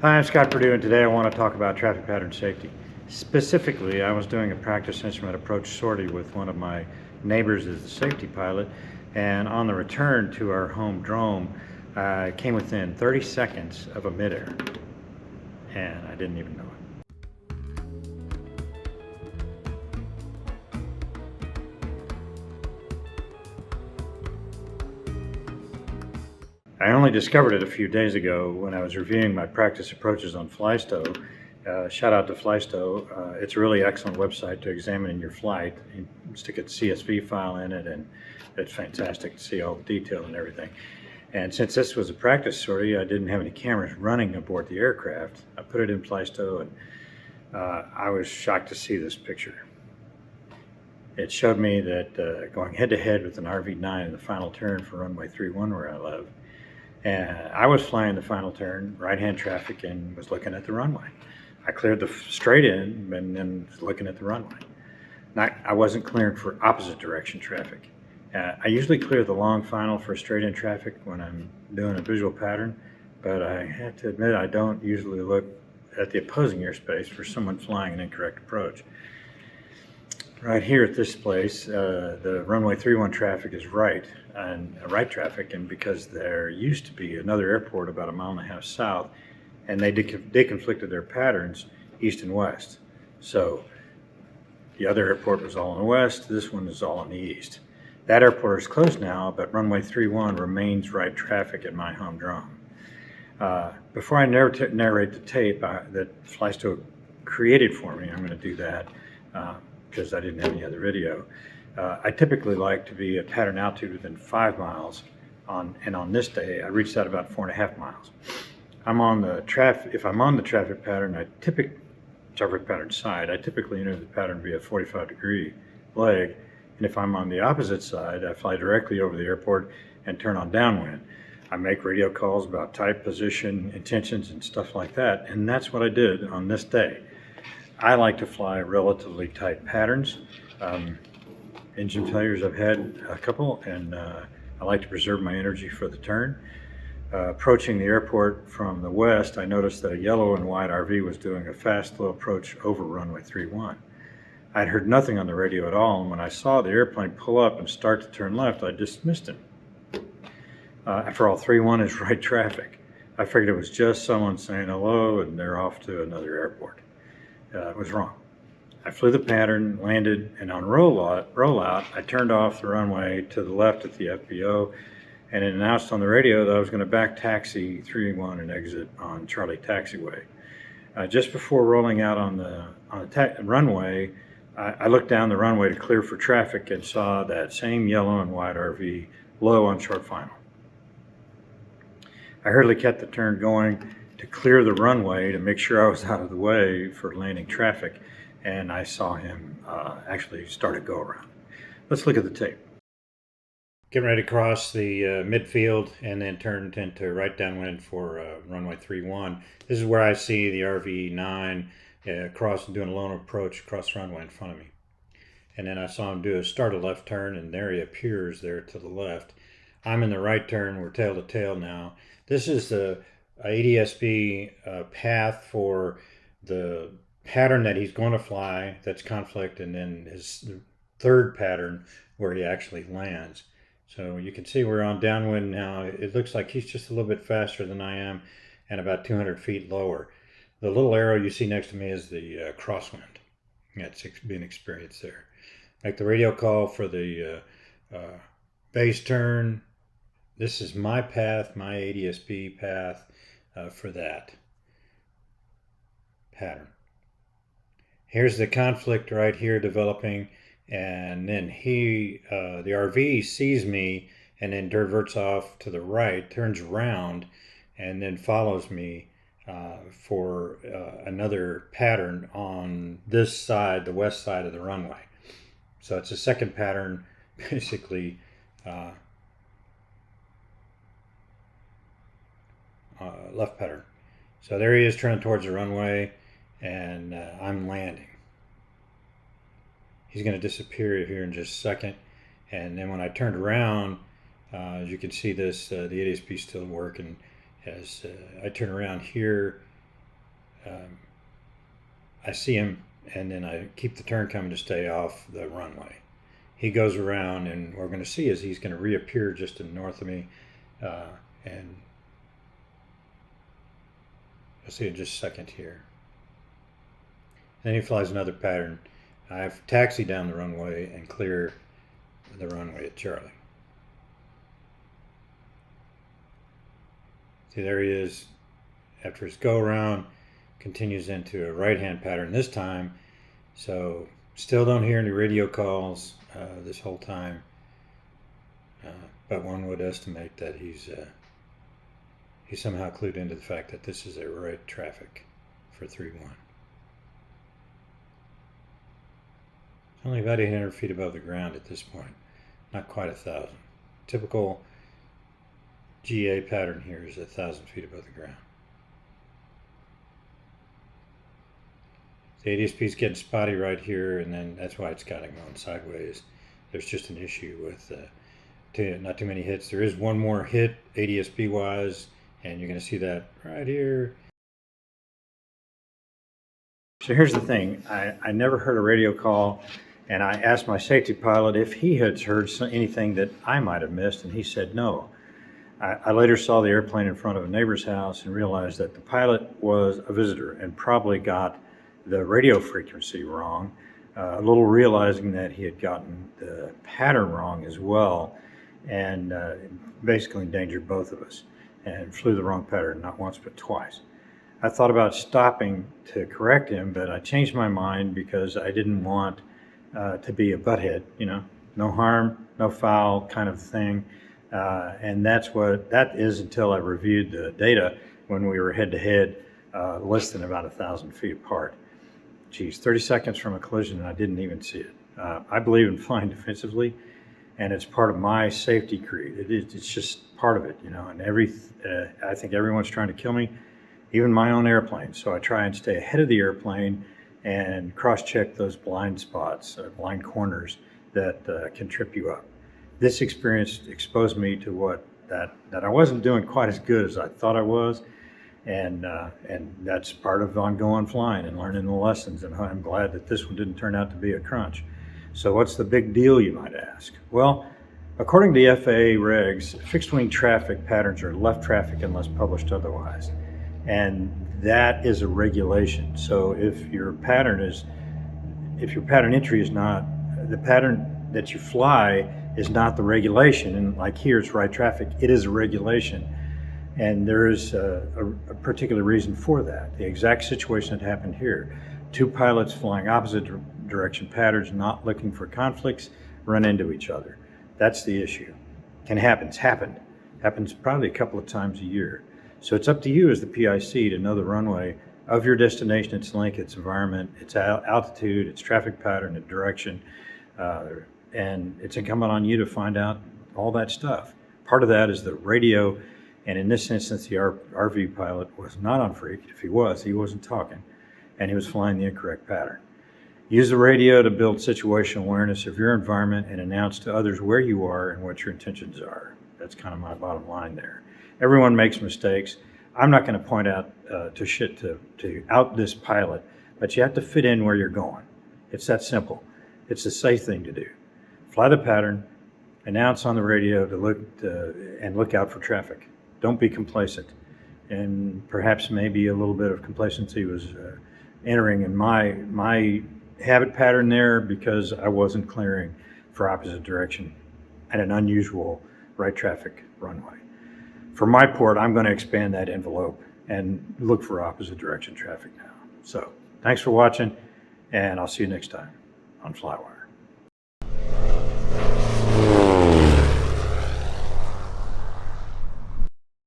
Hi, I'm Scott Perdue, and today I want to talk about traffic pattern safety. Specifically, I was doing a practice instrument approach sortie with one of my neighbors as the safety pilot, and on the return to our home drome, I came within 30 seconds of a midair, and I didn't even know it. I only discovered it a few days ago when I was reviewing my practice approaches on FlyStow. Shout out to FlyStow. It's a really excellent website to examine in your flight. You stick a CSV file in it, and it's fantastic to see all the detail and everything. And since this was a practice sortie, I didn't have any cameras running aboard the aircraft. I put it in FlyStow, and I was shocked to see this picture. It showed me that going head-to-head with an RV-9 in the final turn for runway 31 where I live, and I was flying the final turn, right-hand traffic, and was looking at the runway. I cleared the straight in and then was looking at the runway. I wasn't clearing for opposite direction traffic. I usually clear the long final for straight-in traffic when I'm doing a visual pattern, but I have to admit I don't usually look at the opposing airspace for someone flying an incorrect approach. Right here at this place, the runway 31 traffic is right traffic, and because there used to be another airport about 1.5 miles south, and they deconflicted their patterns east and west. So the other airport was all in the west, this one is all in the east. That airport is closed now, but runway 31 remains right traffic at my home drone. Before I narrate the tape that FlyStow created for me, I'm going to do that. Because I didn't have any other video. I typically like to be at pattern altitude within 5 miles, and on this day I reached out about 4.5 miles. If I'm on the traffic pattern side, I typically enter the pattern via 45-degree leg, and if I'm on the opposite side, I fly directly over the airport and turn on downwind. I make radio calls about type, position, intentions, and stuff like that, and that's what I did on this day. I like to fly relatively tight patterns. Engine failures, I've had a couple, and I like to preserve my energy for the turn. Approaching the airport from the west, I noticed that a yellow and white RV was doing a fast, slow approach over runway 31. I'd heard nothing on the radio at all, and when I saw the airplane pull up and start to turn left, I dismissed him. After all, 31 is right traffic. I figured it was just someone saying hello, and they're off to another airport. It was wrong. I flew the pattern, landed, and on rollout, I turned off the runway to the left at the FBO, and it announced on the radio that I was going to back taxi 3-1 and exit on Charlie Taxiway. Just before rolling out on the runway, I looked down the runway to clear for traffic and saw that same yellow and white RV low on short final. I hurriedly kept the turn going to clear the runway to make sure I was out of the way for landing traffic, and I saw him actually start a go around. Let's look at the tape. Getting ready to cross the midfield and then turned into right downwind for runway 31. This is where I see the RV-9 doing a lone approach across the runway in front of me. And then I saw him start a left turn, and there he appears there to the left. I'm in the right turn, we're tail to tail now. This is the ADSB path for the pattern that he's going to fly, that's conflict, and then his third pattern where he actually lands. So you can see we're on downwind now. It looks like he's just a little bit faster than I am and about 200 feet lower. The little arrow you see next to me is the crosswind. That's being experienced there. Make the radio call for the base turn. This is my path, my ADSB path. For that pattern. Here's the conflict right here developing, and then the RV sees me and then diverts off to the right, turns around, and then follows me for another pattern on this side, the west side of the runway. So it's a second pattern, basically left pattern. So there he is turning towards the runway, and I'm landing. He's going to disappear here in just a second, and then when I turned around, as you can see this, the ADSB is still working. As I turn around here, I see him, and then I keep the turn coming to stay off the runway. He goes around, and what we're going to see is he's going to reappear just to the north of me, and you'll see in just a second here. Then he flies another pattern. I've taxied down the runway and clear the runway at Charlie. See, there he is. After his go around, continues into a right-hand pattern this time. So still don't hear any radio calls this whole time, but one would estimate that he's somehow clued into the fact that this is a right traffic for 3-1. It's only about 800 feet above the ground at this point, not quite 1,000. Typical GA pattern here is 1,000 feet above the ground. The ADSP is getting spotty right here, and then that's why it's got it going sideways. There's just an issue with not too many hits. There is one more hit ADSP wise, and you're going to see that right here. So here's the thing. I never heard a radio call, and I asked my safety pilot if he had heard anything that I might have missed, and he said no. I later saw the airplane in front of a neighbor's house and realized that the pilot was a visitor and probably got the radio frequency wrong, a little realizing that he had gotten the pattern wrong as well, and basically endangered both of us and flew the wrong pattern, not once but twice. I thought about stopping to correct him, but I changed my mind because I didn't want to be a butthead, no harm, no foul kind of thing. And that is until I reviewed the data when we were head-to-head, less than about 1,000 feet apart. Geez, 30 seconds from a collision and I didn't even see it. I believe in flying defensively, and it's part of my safety creed. It's just part of it, and I think everyone's trying to kill me, even my own airplane. So I try and stay ahead of the airplane and cross-check those blind spots, blind corners that can trip you up. This experience exposed me to that I wasn't doing quite as good as I thought I was. And that's part of ongoing flying and learning the lessons, and I'm glad that this one didn't turn out to be a crunch. So what's the big deal, you might ask? Well, according to FAA regs, fixed wing traffic patterns are left traffic unless published otherwise, and that is a regulation. So if your pattern entry is not, the pattern that you fly is not the regulation, and like here it's right traffic, it is a regulation. And there is a particular reason for that. The exact situation that happened here. Two pilots flying opposite direction patterns, not looking for conflicts, run into each other. That's the issue. Can happen. It's happened. Happens probably a couple of times a year. So it's up to you as the PIC to know the runway of your destination, its length, its environment, its altitude, its traffic pattern, its direction. And it's incumbent on you to find out all that stuff. Part of that is the radio. And in this instance, the RV pilot was not on freak. If he was, he wasn't talking, and he was flying the incorrect pattern. Use the radio to build situational awareness of your environment and announce to others where you are and what your intentions are. That's kind of my bottom line there. Everyone makes mistakes. I'm not going to point out to out this pilot, but you have to fit in where you're going. It's that simple. It's a safe thing to do. Fly the pattern, announce on the radio and look out for traffic. Don't be complacent, and perhaps maybe a little bit of complacency was entering in my habit pattern there because I wasn't clearing for opposite direction at an unusual right traffic runway. For my port, I'm going to expand that envelope and look for opposite direction traffic now. So thanks for watching, and I'll see you next time on FlyWire.